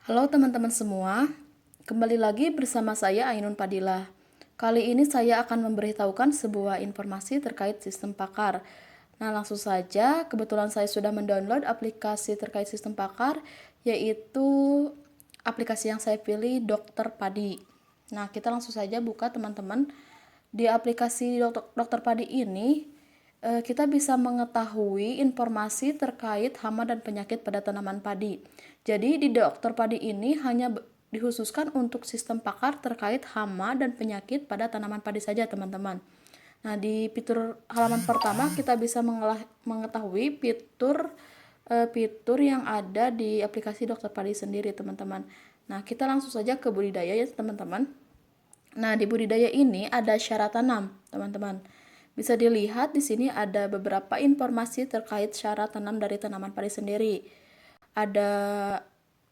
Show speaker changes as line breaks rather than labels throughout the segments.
Halo teman-teman semua, kembali lagi bersama saya Ainun Padilla. Kali ini saya akan memberitahukan sebuah informasi terkait sistem Pakar. Nah, langsung saja, kebetulan saya sudah mendownload aplikasi terkait sistem Pakar, yaitu aplikasi yang saya pilih Dokter Padi. Nah, kita langsung saja buka teman-teman. Di aplikasi Dokter Padi ini, kita bisa mengetahui informasi terkait hama dan penyakit pada tanaman padi. Jadi di Dokter Padi ini hanya dikhususkan untuk sistem pakar terkait hama dan penyakit pada tanaman padi saja, teman-teman. Nah, di fitur halaman pertama kita bisa mengetahui fitur yang ada di aplikasi Dokter Padi sendiri, teman-teman. Nah, kita langsung saja ke budidaya ya, teman-teman. Nah, di budidaya ini ada syarat tanam, teman-teman. Bisa dilihat di sini ada beberapa informasi terkait syarat tanam dari tanaman padi sendiri. Ada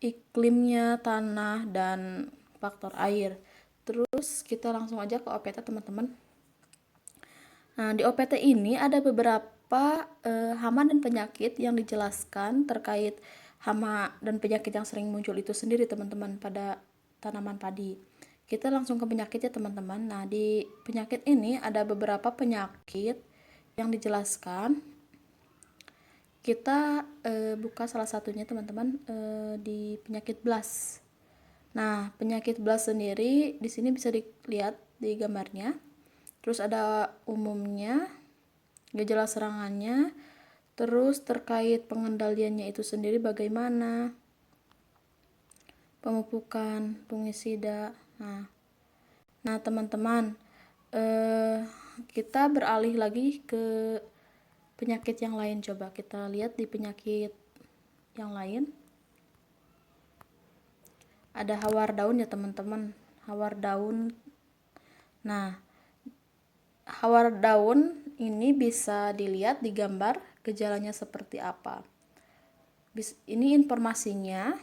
iklimnya, tanah, dan faktor air. Terus kita langsung aja ke OPT, teman-teman. Nah, di OPT ini ada beberapa hama dan penyakit yang dijelaskan terkait hama dan penyakit yang sering muncul itu sendiri, teman-teman, pada tanaman padi. Kita langsung ke penyakit ya, teman-teman. Nah, di penyakit ini ada beberapa penyakit yang dijelaskan. Kita buka salah satunya, teman-teman, di penyakit BLAS. Nah, penyakit BLAS sendiri di sini bisa dilihat di gambarnya. Terus ada umumnya, gejala serangannya, terus terkait pengendaliannya itu sendiri bagaimana, pemupukan, fungisida. Nah, teman-teman, kita beralih lagi ke penyakit yang lain. Coba kita lihat di penyakit yang lain. Ada hawar daun ya, teman-teman. Hawar daun. Nah, hawar daun ini bisa dilihat di gambar gejalanya seperti apa. Ini informasinya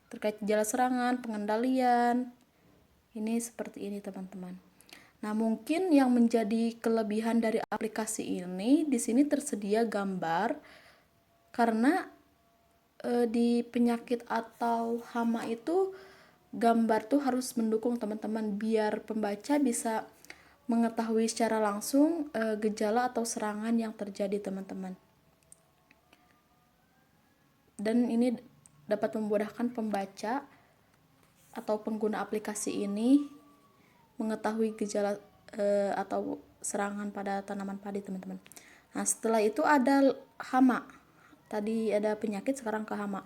terkait gejala serangan, pengendalian. Ini seperti ini, teman-teman. Nah, mungkin yang menjadi kelebihan dari aplikasi ini, di sini tersedia gambar karena di penyakit atau hama itu gambar tuh harus mendukung, teman-teman, biar pembaca bisa mengetahui secara langsung gejala atau serangan yang terjadi, teman-teman. Dan ini dapat memudahkan pembaca atau pengguna aplikasi ini mengetahui gejala atau serangan pada tanaman padi, teman-teman. Nah, setelah itu ada hama. Tadi ada penyakit, sekarang ke hama.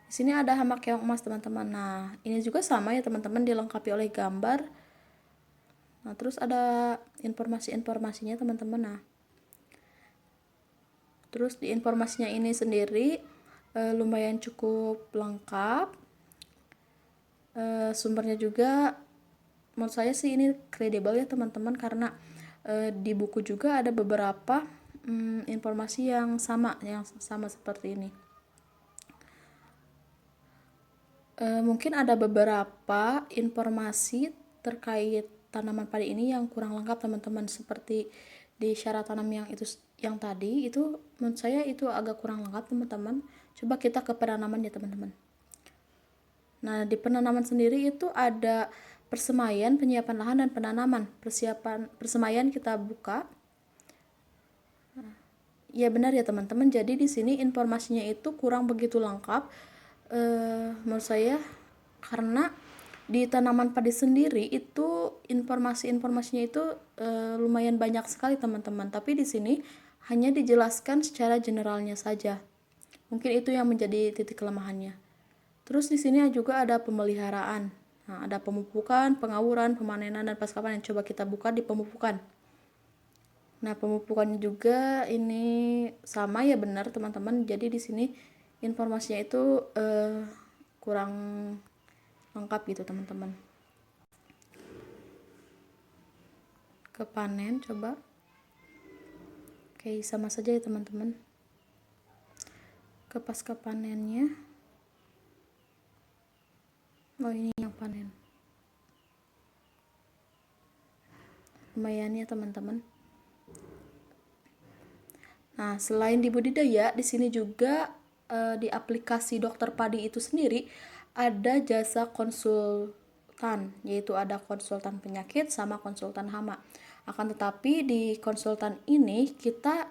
Di sini ada hama keong emas, teman-teman. Nah, ini juga sama ya, teman-teman, dilengkapi oleh gambar. Nah, terus ada informasi-informasinya, teman-teman. Nah, terus di informasinya ini sendiri lumayan cukup lengkap. Sumbernya juga menurut saya sih ini kredibel ya, teman-teman, karena di buku juga ada beberapa informasi yang sama seperti ini. Mungkin ada beberapa informasi terkait tanaman padi ini yang kurang lengkap, teman-teman, seperti di syarat tanam yang tadi itu menurut saya itu agak kurang lengkap, teman-teman. Coba kita ke penanaman ya, teman-teman. Nah, di penanaman sendiri itu ada persemaian, penyiapan lahan, dan penanaman. Persemaian kita buka. Ya benar ya, teman-teman. Jadi di sini informasinya itu kurang begitu lengkap menurut saya, karena di tanaman padi sendiri itu informasinya itu lumayan banyak sekali, teman-teman. Tapi di sini hanya dijelaskan secara generalnya saja. Mungkin itu yang menjadi titik kelemahannya. Terus di sini juga ada pemeliharaan. Nah, ada pemupukan, pengawuran, pemanenan, dan pasca panen. Coba kita buka di pemupukan. Nah, pemupukannya juga ini sama ya, benar, teman-teman. Jadi di sini informasinya itu kurang lengkap gitu, teman-teman. Ke panen coba. Oke, sama saja ya, teman-teman. Ke pasca panennya. Oh, ini yang panen. Lumayan ya, teman-teman. Nah, selain di budidaya, di sini juga di aplikasi Dokter Padi itu sendiri ada jasa konsultan, yaitu ada konsultan penyakit sama konsultan hama. Akan tetapi di konsultan ini kita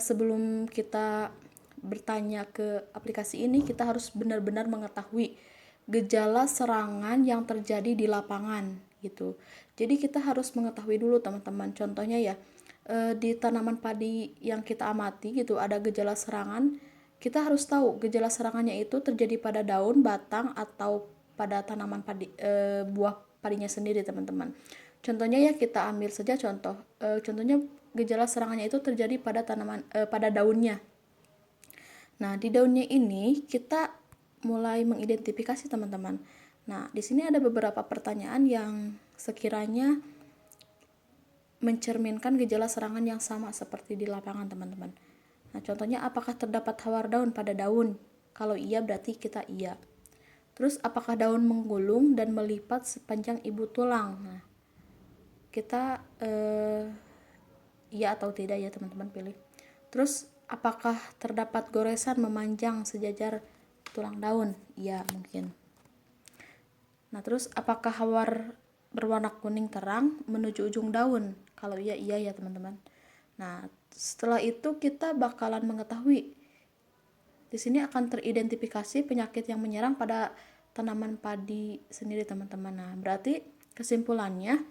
sebelum kita bertanya ke aplikasi ini, kita harus benar-benar mengetahui gejala serangan yang terjadi di lapangan gitu. Jadi kita harus mengetahui dulu teman-teman. Contohnya ya, di tanaman padi yang kita amati gitu ada gejala serangan, kita harus tahu gejala serangannya itu terjadi pada daun, batang, atau pada tanaman padi, buah padinya sendiri teman-teman. Contohnya ya, kita ambil saja contohnya gejala serangannya itu terjadi pada pada daunnya. Nah, di daunnya ini kita mulai mengidentifikasi teman-teman. Nah, di sini ada beberapa pertanyaan yang sekiranya mencerminkan gejala serangan yang sama seperti di lapangan teman-teman. Nah, contohnya apakah terdapat hawar daun pada daun? Kalau iya berarti kita iya. Terus apakah daun menggulung dan melipat sepanjang ibu tulang? Nah, kita iya atau tidak ya teman-teman pilih. Terus apakah terdapat goresan memanjang sejajar tulang daun? Iya mungkin. Nah, terus apakah hawar berwarna kuning terang menuju ujung daun? Kalau iya, iya ya teman-teman. Nah, setelah itu kita bakalan mengetahui. Di sini akan teridentifikasi penyakit yang menyerang pada tanaman padi sendiri teman-teman. Nah, berarti kesimpulannya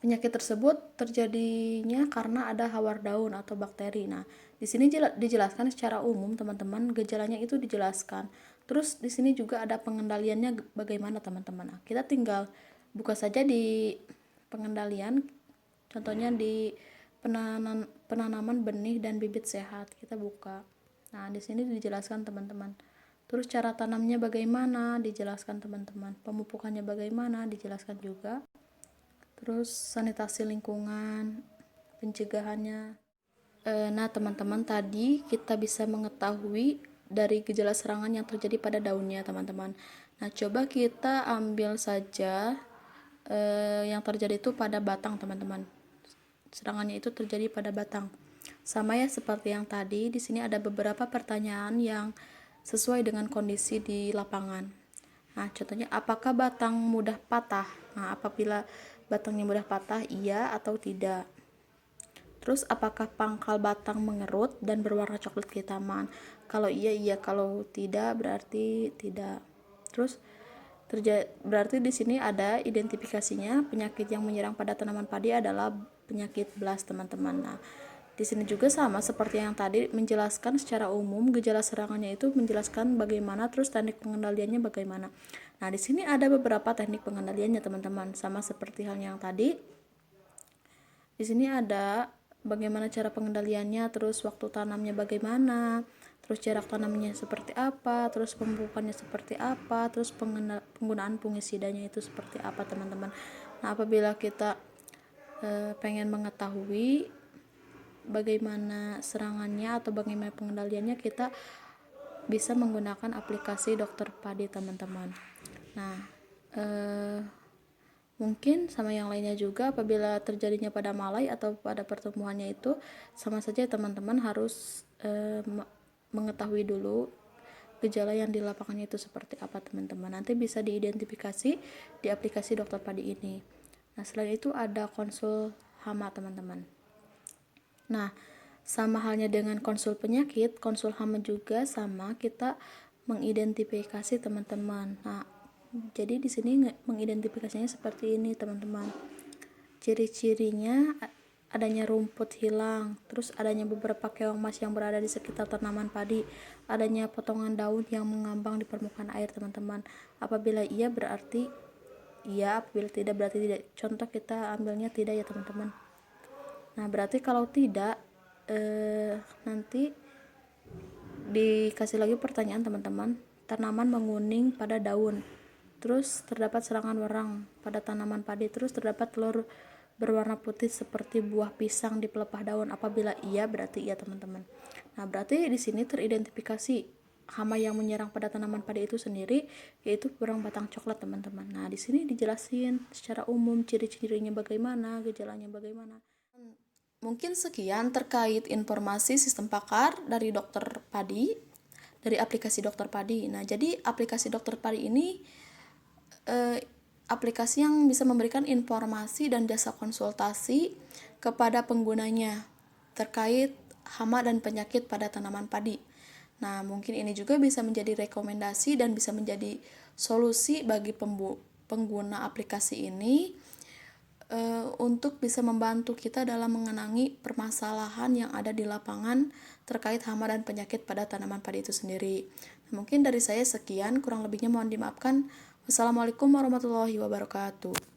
penyakit tersebut terjadinya karena ada hawar daun atau bakteri. Nah, di sini dijelaskan secara umum teman-teman, gejalanya itu dijelaskan. Terus di sini juga ada pengendaliannya bagaimana teman-teman. Nah, kita tinggal buka saja di pengendalian, contohnya di penanaman benih dan bibit sehat. Kita buka. Nah, di sini dijelaskan teman-teman. Terus cara tanamnya bagaimana, dijelaskan teman-teman. Pemupukannya bagaimana, dijelaskan juga. Terus sanitasi lingkungan, pencegahannya. Nah, teman-teman, tadi kita bisa mengetahui dari gejala serangan yang terjadi pada daunnya, teman-teman. Nah, coba kita ambil saja yang terjadi itu pada batang, teman-teman. Serangannya itu terjadi pada batang. Sama ya seperti yang tadi, di sini ada beberapa pertanyaan yang sesuai dengan kondisi di lapangan. Nah, contohnya apakah batang mudah patah? Nah, apabila batangnya mudah patah, iya atau tidak. Terus apakah pangkal batang mengerut dan berwarna coklat kehitaman? Kalau iya, iya. Kalau tidak, berarti tidak. Terus berarti di sini ada identifikasinya, penyakit yang menyerang pada tanaman padi adalah penyakit blast, teman-teman. Nah, di sini juga sama seperti yang tadi, menjelaskan secara umum gejala serangannya itu, menjelaskan bagaimana, terus teknik pengendaliannya bagaimana. Nah, di sini ada beberapa teknik pengendaliannya, teman-teman. Sama seperti hal yang tadi. Di sini ada bagaimana cara pengendaliannya, terus waktu tanamnya bagaimana, terus jarak tanamnya seperti apa, terus pemupukannya seperti apa, terus penggunaan fungisidanya itu seperti apa, teman-teman. Nah, apabila kita pengen mengetahui bagaimana serangannya atau bagaimana pengendaliannya, kita bisa menggunakan aplikasi Dokter Padi, teman-teman. Nah, mungkin sama yang lainnya juga, apabila terjadinya pada malai atau pada pertumbuhannya itu, sama saja teman-teman harus mengetahui dulu gejala yang di lapangannya itu seperti apa, teman-teman. Nanti bisa diidentifikasi di aplikasi Dokter Padi ini. Nah, selain itu ada konsul hama, teman-teman. Nah, sama halnya dengan konsul penyakit, konsul hama juga sama, kita mengidentifikasi, teman-teman. Nah, jadi di sini mengidentifikasinya seperti ini, teman-teman. Ciri-cirinya adanya rumput hilang, terus adanya beberapa keong emas yang berada di sekitar tanaman padi, adanya potongan daun yang mengambang di permukaan air, teman-teman. Apabila iya berarti iya, apabila tidak berarti tidak. Contoh kita ambilnya tidak ya, teman-teman. Nah, berarti kalau tidak, nanti dikasih lagi pertanyaan, teman-teman. Tanaman menguning pada daun, terus terdapat serangan warang pada tanaman padi, terus terdapat telur berwarna putih seperti buah pisang di pelepah daun. Apabila iya berarti iya, teman-teman. Nah, berarti di sini teridentifikasi hama yang menyerang pada tanaman padi itu sendiri, yaitu berang batang coklat, teman-teman. Nah, di sini dijelasin secara umum ciri-cirinya bagaimana, gejalanya bagaimana. Mungkin sekian terkait informasi sistem pakar dari Dokter Padi. dari aplikasi Dokter Padi. Nah, jadi aplikasi Dokter Padi ini aplikasi yang bisa memberikan informasi dan jasa konsultasi kepada penggunanya terkait hama dan penyakit pada tanaman padi. Nah, mungkin ini juga bisa menjadi rekomendasi dan bisa menjadi solusi bagi pengguna aplikasi ini untuk bisa membantu kita dalam mengenangi permasalahan yang ada di lapangan terkait hama dan penyakit pada tanaman padi itu sendiri. Nah, mungkin dari saya sekian, kurang lebihnya mohon dimaafkan. Wassalamualaikum warahmatullahi wabarakatuh.